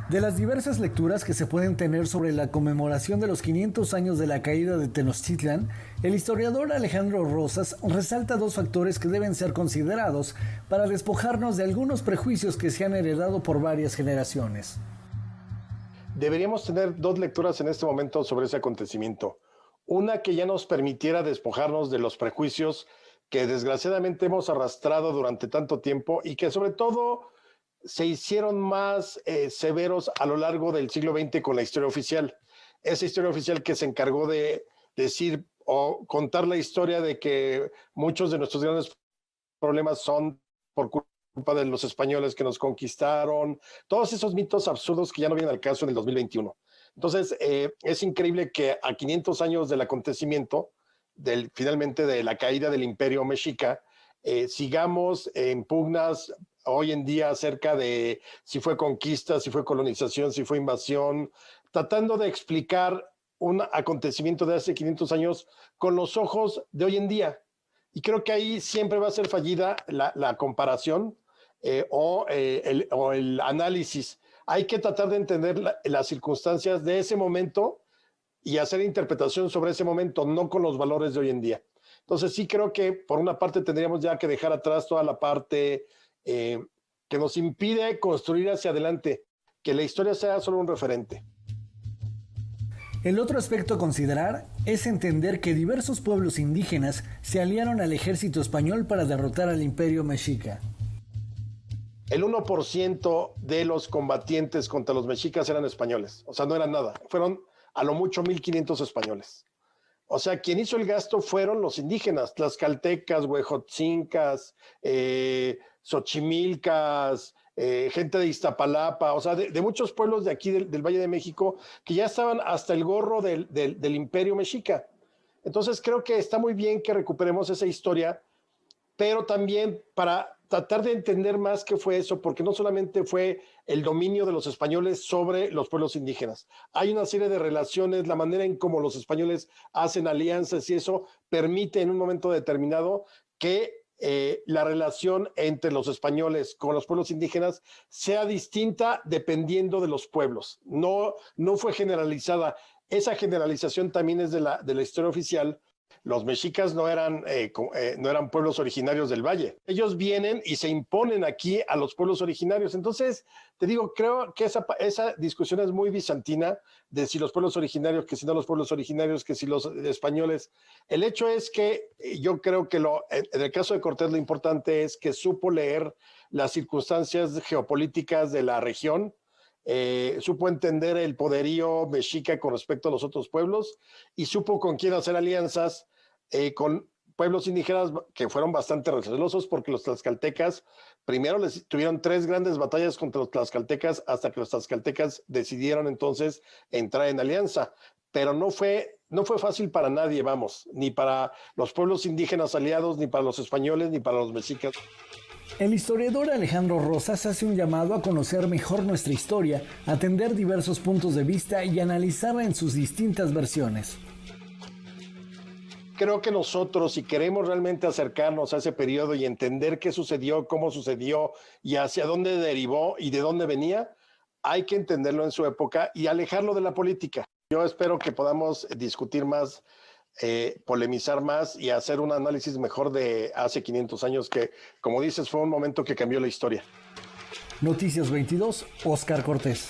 De las diversas lecturas que se pueden tener sobre la conmemoración de los 500 años de la caída de Tenochtitlan, el historiador Alejandro Rosas resalta dos factores que deben ser considerados para despojarnos de algunos prejuicios que se han heredado por varias generaciones. Deberíamos tener dos lecturas en este momento sobre ese acontecimiento. Una que ya nos permitiera despojarnos de los prejuicios que desgraciadamente hemos arrastrado durante tanto tiempo y que sobre todo se hicieron más severos a lo largo del siglo XX con la historia oficial. Esa historia oficial que se encargó de decir o contar la historia de que muchos de nuestros grandes problemas son por culpa de los españoles que nos conquistaron, todos esos mitos absurdos que ya no vienen al caso en el 2021. Entonces, es increíble que a 500 años del acontecimiento, finalmente de la caída del Imperio Mexica, sigamos en pugnas hoy en día acerca de si fue conquista, si fue colonización, si fue invasión, tratando de explicar un acontecimiento de hace 500 años con los ojos de hoy en día. Y creo que ahí siempre va a ser fallida la comparación o el análisis. Hay que tratar de entender las circunstancias de ese momento y hacer interpretación sobre ese momento, no con los valores de hoy en día. Entonces sí creo que por una parte tendríamos ya que dejar atrás toda la parte que nos impide construir hacia adelante, que la historia sea solo un referente. El otro aspecto a considerar es entender que diversos pueblos indígenas se aliaron al ejército español para derrotar al Imperio Mexica. El 1% de los combatientes contra los mexicas eran españoles, o sea, no eran nada, fueron a lo mucho 1,500 españoles. O sea, quien hizo el gasto fueron los indígenas, tlaxcaltecas, huejotzincas, xochimilcas, gente de Iztapalapa, o sea, de muchos pueblos de aquí del Valle de México que ya estaban hasta el gorro del Imperio Mexica. Entonces creo que está muy bien que recuperemos esa historia, pero también para tratar de entender más qué fue eso, porque no solamente fue el dominio de los españoles sobre los pueblos indígenas. Hay una serie de relaciones, la manera en cómo los españoles hacen alianzas y eso permite en un momento determinado que la relación entre los españoles con los pueblos indígenas sea distinta dependiendo de los pueblos. No fue generalizada. Esa generalización también es de la historia oficial. Los mexicas no eran pueblos originarios del valle. Ellos vienen y se imponen aquí a los pueblos originarios. Entonces, te digo, creo que esa discusión es muy bizantina de si los pueblos originarios, que si no los pueblos originarios, que si los españoles. El hecho es que yo creo que en el caso de Cortés lo importante es que supo leer las circunstancias geopolíticas de la región, supo entender el poderío mexica con respecto a los otros pueblos y supo con quién hacer alianzas con pueblos indígenas que fueron bastante recelosos porque los tlaxcaltecas primero tuvieron 3 grandes batallas contra los tlaxcaltecas hasta que los tlaxcaltecas decidieron entonces entrar en alianza, pero no fue fácil para nadie, vamos, ni para los pueblos indígenas aliados, ni para los españoles, ni para los mexicas. El historiador Alejandro Rosas hace un llamado a conocer mejor nuestra historia, atender diversos puntos de vista y analizarla en sus distintas versiones. Creo que nosotros, si queremos realmente acercarnos a ese periodo y entender qué sucedió, cómo sucedió y hacia dónde derivó y de dónde venía, hay que entenderlo en su época y alejarlo de la política. Yo espero que podamos discutir más, polemizar más y hacer un análisis mejor de hace 500 años que, como dices, fue un momento que cambió la historia. Noticias 22, Óscar Cortés.